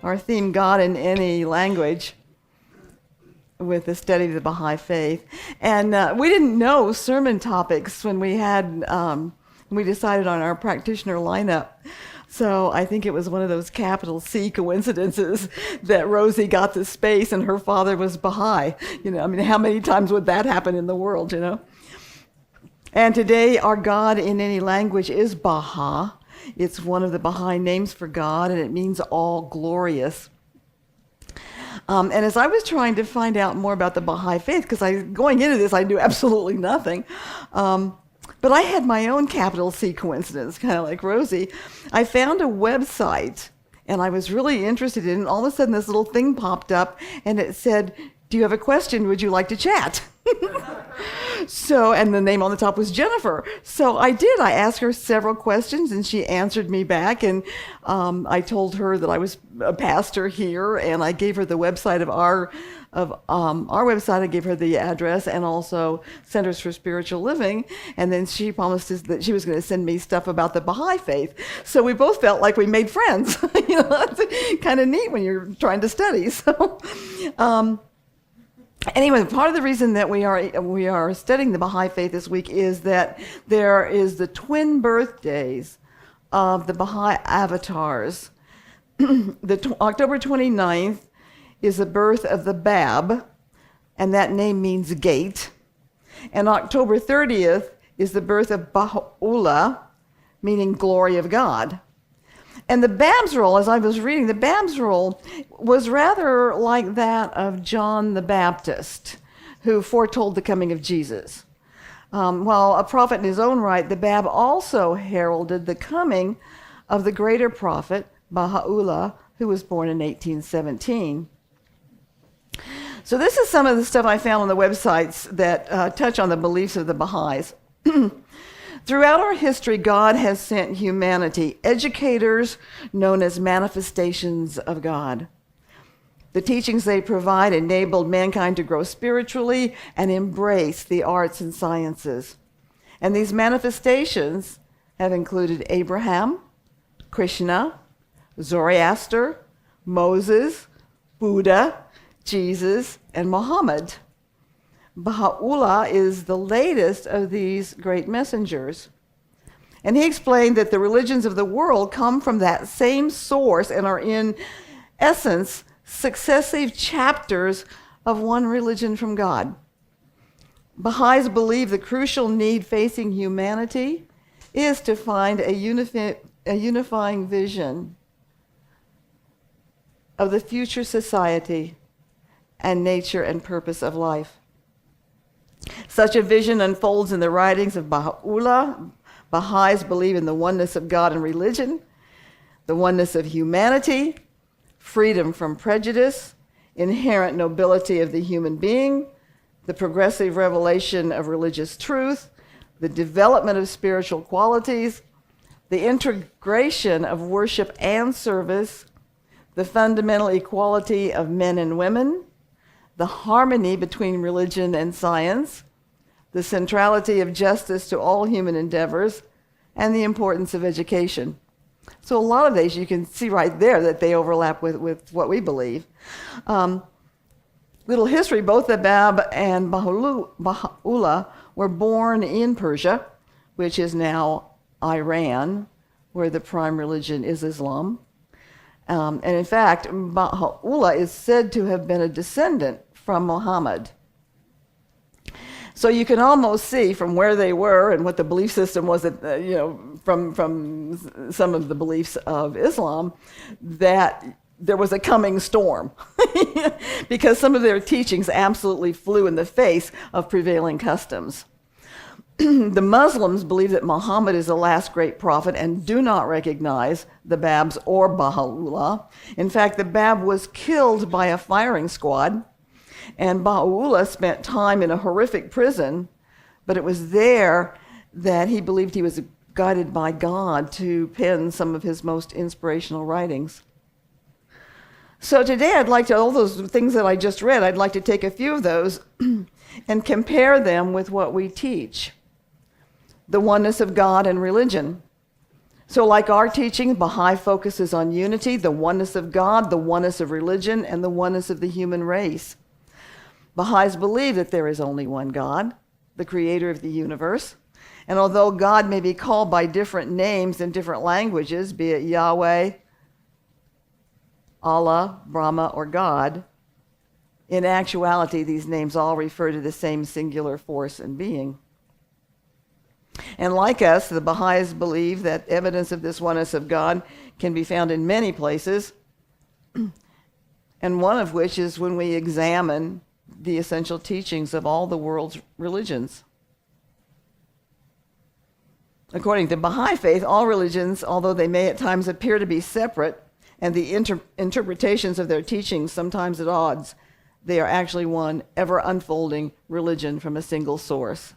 our theme, God in Any Language, with the study of the Baha'i faith. And we didn't know sermon topics when we decided on our practitioner lineup. So I think it was one of those capital C coincidences that Rosie got the space and her father was Baha'i. How many times would that happen in the world, And today our God in Any Language is Baha. It's one of the Baha'i names for God, and it means all glorious. And as I was trying to find out more about the Baha'i faith, because going into this I knew absolutely nothing, but I had my own capital C coincidence, kind of like Rosie. I found a website, and I was really interested in it, and all of a sudden this little thing popped up, and it said, "Do you have a question? Would you like to chat?" And the name on the top was Jennifer. So I did. I asked her several questions, and she answered me back, and I told her that I was a pastor here, and I gave her the website of our website. I gave her the address and also Centers for Spiritual Living, and then she promised us that she was going to send me stuff about the Baha'i faith. So we both felt like we made friends. That's kind of neat when you're trying to study. So. Anyway, part of the reason that we are studying the Baha'i faith this week is that there is the twin birthdays of the Baha'i avatars. October 29th is the birth of the Bab, and that name means gate. And October 30th is the birth of Baha'u'llah, meaning glory of God. And the Bab's role, as I was reading, the Bab's role was rather like that of John the Baptist, who foretold the coming of Jesus. While a prophet in his own right, the Bab also heralded the coming of the greater prophet, Baha'u'llah, who was born in 1817. So this is some of the stuff I found on the websites that touch on the beliefs of the Baha'is. Throughout our history, God has sent humanity educators known as manifestations of God. The teachings they provide enabled mankind to grow spiritually and embrace the arts and sciences. And these manifestations have included Abraham, Krishna, Zoroaster, Moses, Buddha, Jesus, and Muhammad. Baha'u'llah is the latest of these great messengers. And he explained that the religions of the world come from that same source and are in essence successive chapters of one religion from God. Baha'is believe the crucial need facing humanity is to find a unifying vision of the future society and nature and purpose of life. Such a vision unfolds in the writings of Baha'u'llah. Baha'is believe in the oneness of God and religion, the oneness of humanity, freedom from prejudice, inherent nobility of the human being, the progressive revelation of religious truth, the development of spiritual qualities, the integration of worship and service, the fundamental equality of men and women, the harmony between religion and science, the centrality of justice to all human endeavors, and the importance of education. So a lot of these you can see right there that they overlap with what we believe. Little history, both the Bab and Baha'u'llah were born in Persia, which is now Iran, where the prime religion is Islam. And in fact, Baha'u'llah is said to have been a descendant from Muhammad. So you can almost see from where they were and what the belief system was, from some of the beliefs of Islam, that there was a coming storm because some of their teachings absolutely flew in the face of prevailing customs. The Muslims believe that Muhammad is the last great prophet and do not recognize the Babs or Baha'u'llah. In fact, the Bab was killed by a firing squad, and Baha'u'llah spent time in a horrific prison, but it was there that he believed he was guided by God to pen some of his most inspirational writings. So today I'd like to, all those things that I just read, I'd like to take a few of those and compare them with what we teach. The oneness of God and religion, So like our teaching, Baha'i focuses on unity, the oneness of God, the oneness of religion, and the oneness of the human race. Baha'is believe that there is only one God, the creator of the universe. And although God may be called by different names in different languages, be it Yahweh, Allah, Brahma, or God, in actuality, these names all refer to the same singular force and being. And like us, the Baha'is believe that evidence of this oneness of God can be found in many places, and one of which is when we examine the essential teachings of all the world's religions. According to Baha'i faith, all religions, although they may at times appear to be separate, and the interpretations of their teachings sometimes at odds, they are actually one ever-unfolding religion from a single source.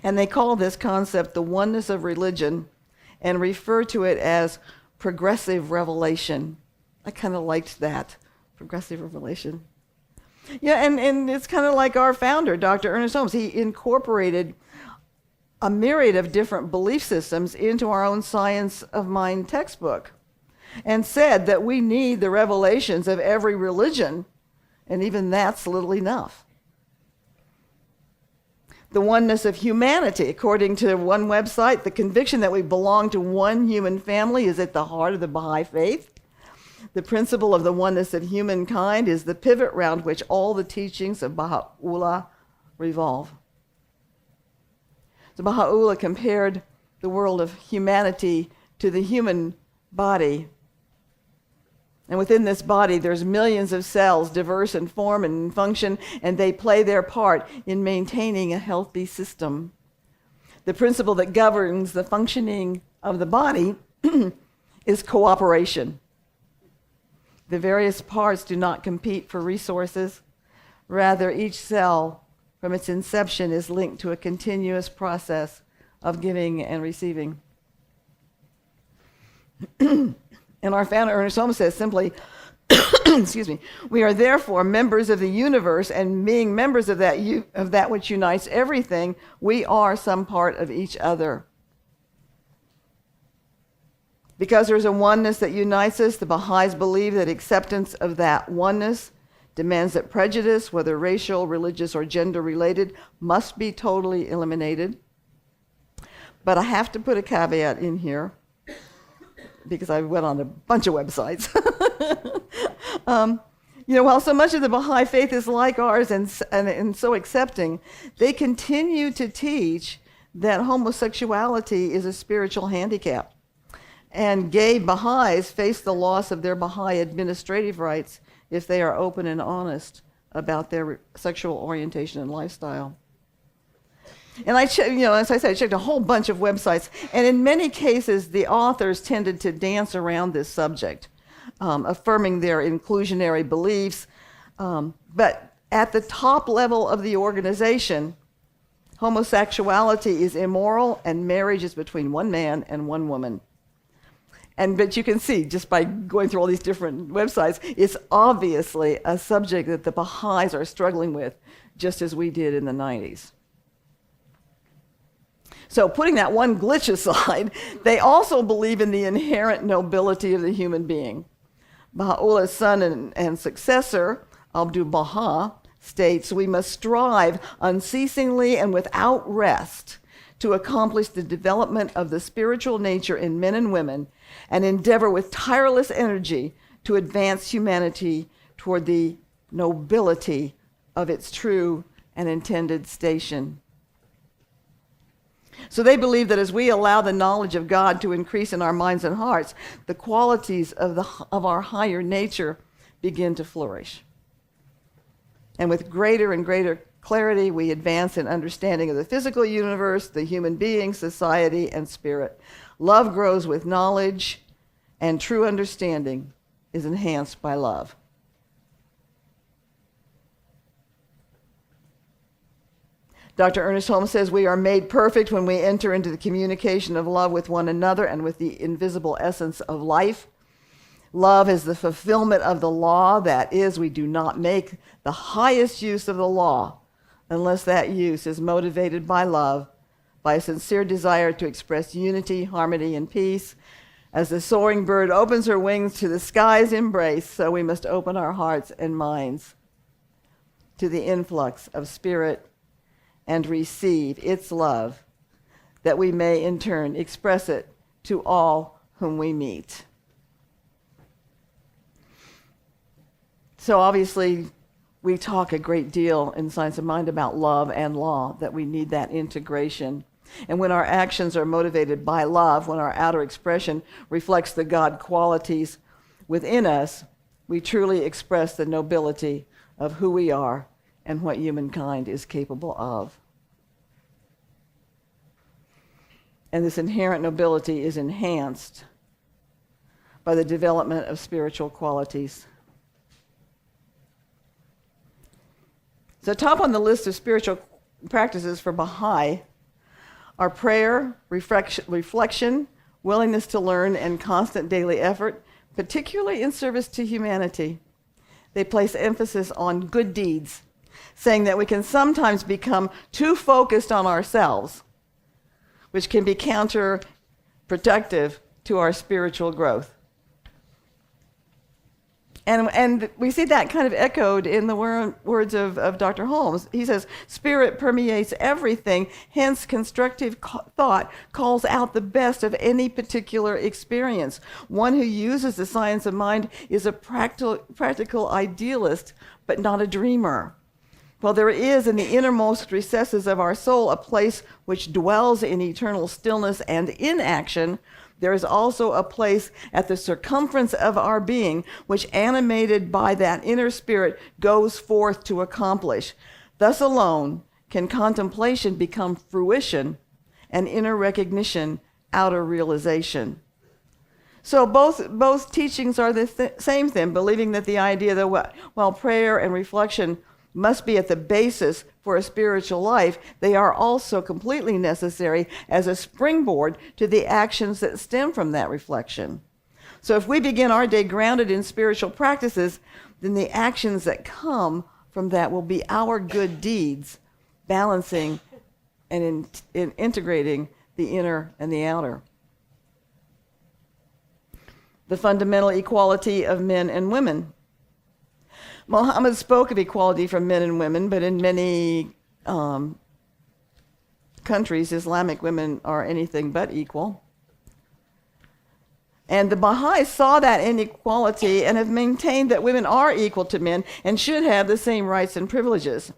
And they call this concept the oneness of religion and refer to it as progressive revelation. I kind of liked that, progressive revelation. Yeah, and it's kind of like our founder, Dr. Ernest Holmes. He incorporated a myriad of different belief systems into our own Science of Mind textbook and said that we need the revelations of every religion, and even that's little enough. The oneness of humanity, according to one website, the conviction that we belong to one human family is at the heart of the Baha'i faith. The principle of the oneness of humankind is the pivot round which all the teachings of Baha'u'llah revolve. So Baha'u'llah compared the world of humanity to the human body. And within this body, there's millions of cells, diverse in form and in function, and they play their part in maintaining a healthy system. The principle that governs the functioning of the body is cooperation. The various parts do not compete for resources. Rather, each cell, from its inception, is linked to a continuous process of giving and receiving. And our founder, Ernest Holmes, says simply, excuse me, we are therefore members of the universe, and being members of that which unites everything, we are some part of each other. Because there's a oneness that unites us, the Baha'is believe that acceptance of that oneness demands that prejudice, whether racial, religious, or gender-related, must be totally eliminated. But I have to put a caveat in here, because I went on a bunch of websites. While so much of the Baha'i faith is like ours and so accepting, they continue to teach that homosexuality is a spiritual handicap. And gay Baha'is face the loss of their Baha'i administrative rights if they are open and honest about their sexual orientation and lifestyle. And as I said, I checked a whole bunch of websites, and in many cases, the authors tended to dance around this subject, affirming their inclusionary beliefs. But at the top level of the organization, homosexuality is immoral, and marriage is between one man and one woman. But you can see, just by going through all these different websites, it's obviously a subject that the Baha'is are struggling with, just as we did in the 90s. So putting that one glitch aside, they also believe in the inherent nobility of the human being. Baha'u'llah's son and successor, Abdu'l-Baha, states, we must strive unceasingly and without rest to accomplish the development of the spiritual nature in men and women, and endeavor with tireless energy to advance humanity toward the nobility of its true and intended station. So they believe that as we allow the knowledge of God to increase in our minds and hearts, the qualities of our higher nature begin to flourish. And with greater and greater clarity, we advance in understanding of the physical universe, the human being, society, and spirit. Love grows with knowledge, and true understanding is enhanced by love. Dr. Ernest Holmes says, we are made perfect when we enter into the communication of love with one another and with the invisible essence of life. Love is the fulfillment of the law. That is, we do not make the highest use of the law unless that use is motivated by love, by a sincere desire to express unity, harmony, and peace. As the soaring bird opens her wings to the sky's embrace, so we must open our hearts and minds to the influx of Spirit and receive its love, that we may in turn express it to all whom we meet. So obviously, we talk a great deal in Science of Mind about love and law, that we need that integration. And when our actions are motivated by love, when our outer expression reflects the God qualities within us, we truly express the nobility of who we are and what humankind is capable of. And this inherent nobility is enhanced by the development of spiritual qualities. So top on the list of spiritual practices for Baha'i are prayer, reflection, willingness to learn, and constant daily effort, particularly in service to humanity. They place emphasis on good deeds, saying that we can sometimes become too focused on ourselves, which can be counterproductive to our spiritual growth. And we see that kind of echoed in the words of Dr. Holmes. He says, spirit permeates everything, hence constructive thought calls out the best of any particular experience. One who uses the science of mind is a practical idealist, but not a dreamer. Well, there is in the innermost recesses of our soul a place which dwells in eternal stillness and inaction. There is also a place at the circumference of our being which, animated by that inner spirit, goes forth to accomplish. Thus alone can contemplation become fruition and inner recognition outer realization. So both teachings are the same thing, believing that the idea that while prayer and reflection must be at the basis for a spiritual life, they are also completely necessary as a springboard to the actions that stem from that reflection. So if we begin our day grounded in spiritual practices, then the actions that come from that will be our good deeds, balancing and integrating the inner and the outer. The fundamental equality of men and women. Muhammad spoke of equality for men and women, but in many countries, Islamic women are anything but equal. And the Baha'is saw that inequality and have maintained that women are equal to men and should have the same rights and privileges.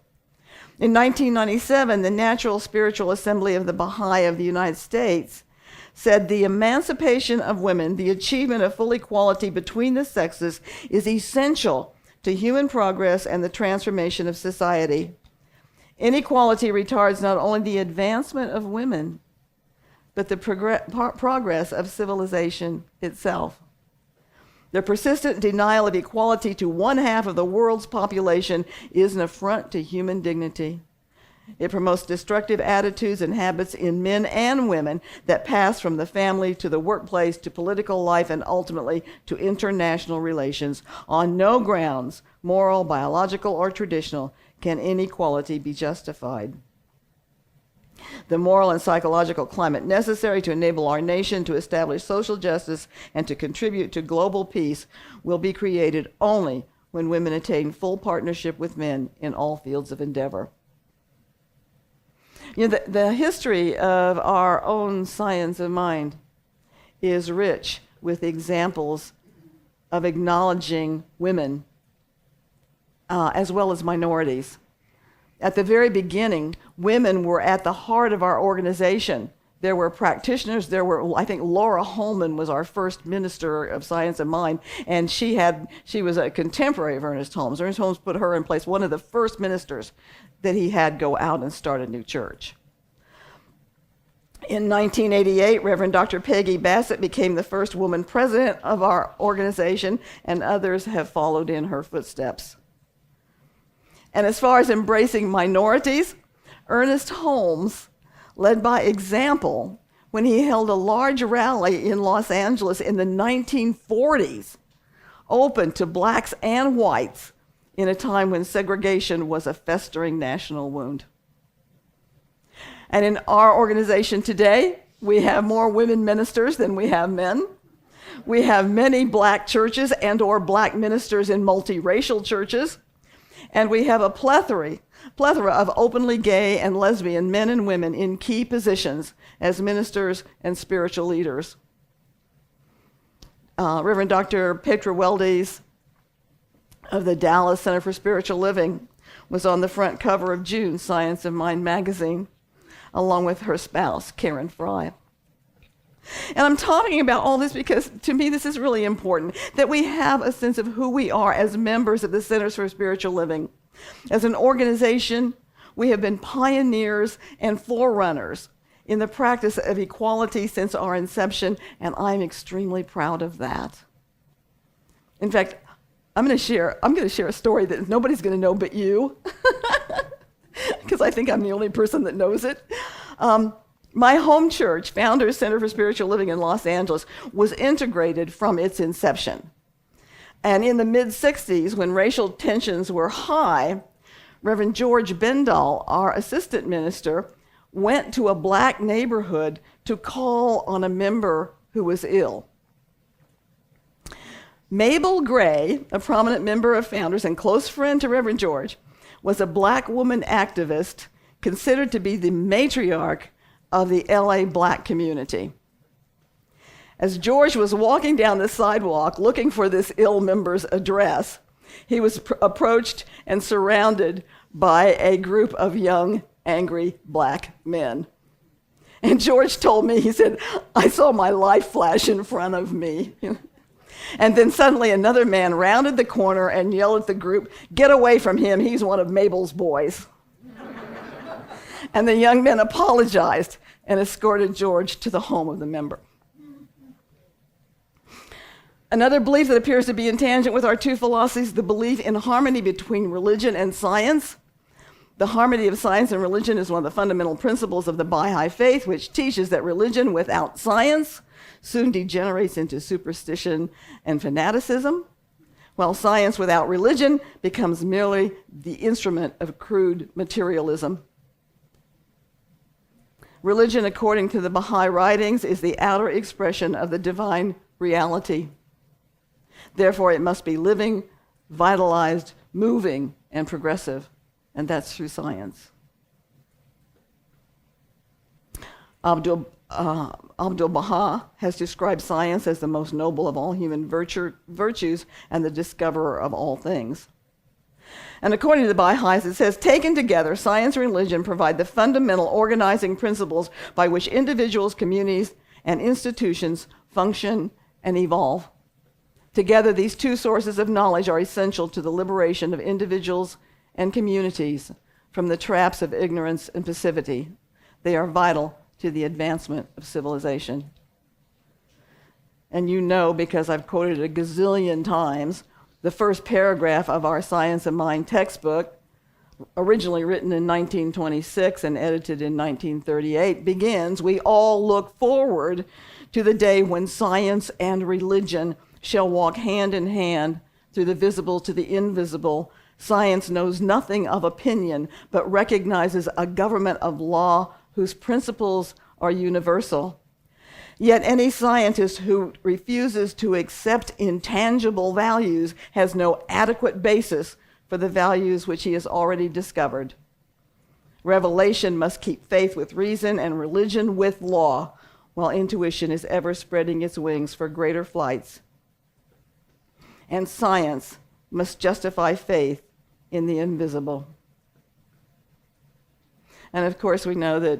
In 1997, the Natural Spiritual Assembly of the Baha'i of the United States said the emancipation of women, the achievement of full equality between the sexes, is essential to human progress and the transformation of society. Inequality retards not only the advancement of women, but the progress of civilization itself. The persistent denial of equality to one half of the world's population is an affront to human dignity. It promotes destructive attitudes and habits in men and women that pass from the family to the workplace to political life and ultimately to international relations. On no grounds, moral, biological, or traditional, can inequality be justified. The moral and psychological climate necessary to enable our nation to establish social justice and to contribute to global peace will be created only when women attain full partnership with men in all fields of endeavor. You know, the history of our own science of mind is rich with examples of acknowledging women as well as minorities. At the very beginning, women were at the heart of our organization. There were practitioners. I think Laura Holman was our first minister of science of mind, and she was a contemporary of Ernest Holmes. Ernest Holmes put her in place, one of the first ministers that he had go out and start a new church. In 1988, Reverend Dr. Peggy Bassett became the first woman president of our organization, and others have followed in her footsteps. And as far as embracing minorities, Ernest Holmes led by example when he held a large rally in Los Angeles in the 1940s, open to blacks and whites in a time when segregation was a festering national wound. And in our organization today, we have more women ministers than we have men. We have many black churches and or black ministers in multiracial churches. And we have a plethora of openly gay and lesbian men and women in key positions as ministers and spiritual leaders. Reverend Dr. Petra Weldes of the Dallas Center for Spiritual Living was on the front cover of June's Science of Mind magazine, along with her spouse, Karen Fry. And I'm talking about all this because, to me, this is really important, that we have a sense of who we are as members of the Centers for Spiritual Living. As an organization, we have been pioneers and forerunners in the practice of equality since our inception, and I'm extremely proud of that. In fact, I'm going to share a story that nobody's going to know but you, because I think I'm the only person that knows it. My home church, Founders Center for Spiritual Living in Los Angeles, was integrated from its inception. And in the mid-'60s, when racial tensions were high, Reverend George Bendall, our assistant minister, went to a black neighborhood to call on a member who was ill. Mabel Gray, a prominent member of Founders and close friend to Reverend George, was a black woman activist considered to be the matriarch of the LA black community. As George was walking down the sidewalk looking for this ill member's address, he was approached and surrounded by a group of young, angry black men. And George told me, he said, "I saw my life flash in front of me." And then suddenly another man rounded the corner and yelled at the group, "Get away from him, he's one of Mabel's boys." And the young men apologized and escorted George to the home of the member. Another belief that appears to be in tangent with our two philosophies, the belief in harmony between religion and science. The harmony of science and religion is one of the fundamental principles of the Baha'i faith, which teaches that religion without science soon degenerates into superstition and fanaticism, while science without religion becomes merely the instrument of crude materialism. Religion, according to the Baha'i writings, is the outer expression of the divine reality. Therefore, it must be living, vitalized, moving, and progressive, and that's through science. Abdul Baha has described science as the most noble of all human virtues and the discoverer of all things. And according to the Baha'is, it says, taken together, science and religion provide the fundamental organizing principles by which individuals, communities, and institutions function and evolve. Together, these two sources of knowledge are essential to the liberation of individuals and communities from the traps of ignorance and passivity. They are vital to the advancement of civilization. And you know, because I've quoted it a gazillion times, the first paragraph of our Science of Mind textbook, originally written in 1926 and edited in 1938, begins, "We all look forward to the day when science and religion shall walk hand in hand through the visible to the invisible. Science knows nothing of opinion, but recognizes a government of law whose principles are universal. Yet any scientist who refuses to accept intangible values has no adequate basis for the values which he has already discovered. Revelation must keep faith with reason and religion with law, while intuition is ever spreading its wings for greater flights. And science must justify faith in the invisible." And of course, we know that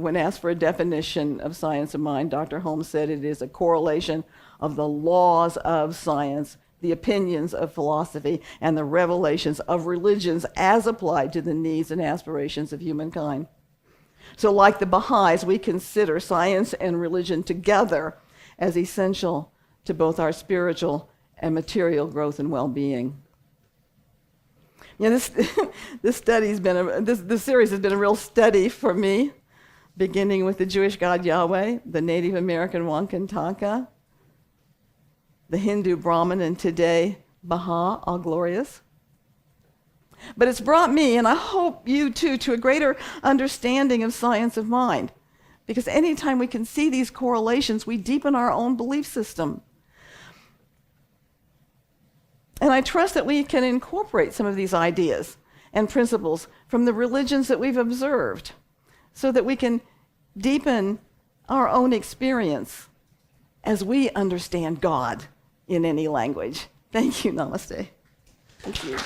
when asked for a definition of science of mind, Dr. Holmes said it is a correlation of the laws of science, the opinions of philosophy, and the revelations of religions as applied to the needs and aspirations of humankind. So like the Baha'is, we consider science and religion together as essential to both our spiritual and material growth and well-being. You know, this series has been a real study for me, beginning with the Jewish God Yahweh, the Native American Wankantaka, the Hindu Brahman, and today Baha, all glorious. But it's brought me, and I hope you too, to a greater understanding of science of mind. Because anytime we can see these correlations, we deepen our own belief system. And I trust that we can incorporate some of these ideas and principles from the religions that we've observed so that we can deepen our own experience as we understand God in any language. Thank you. Namaste. Thank you.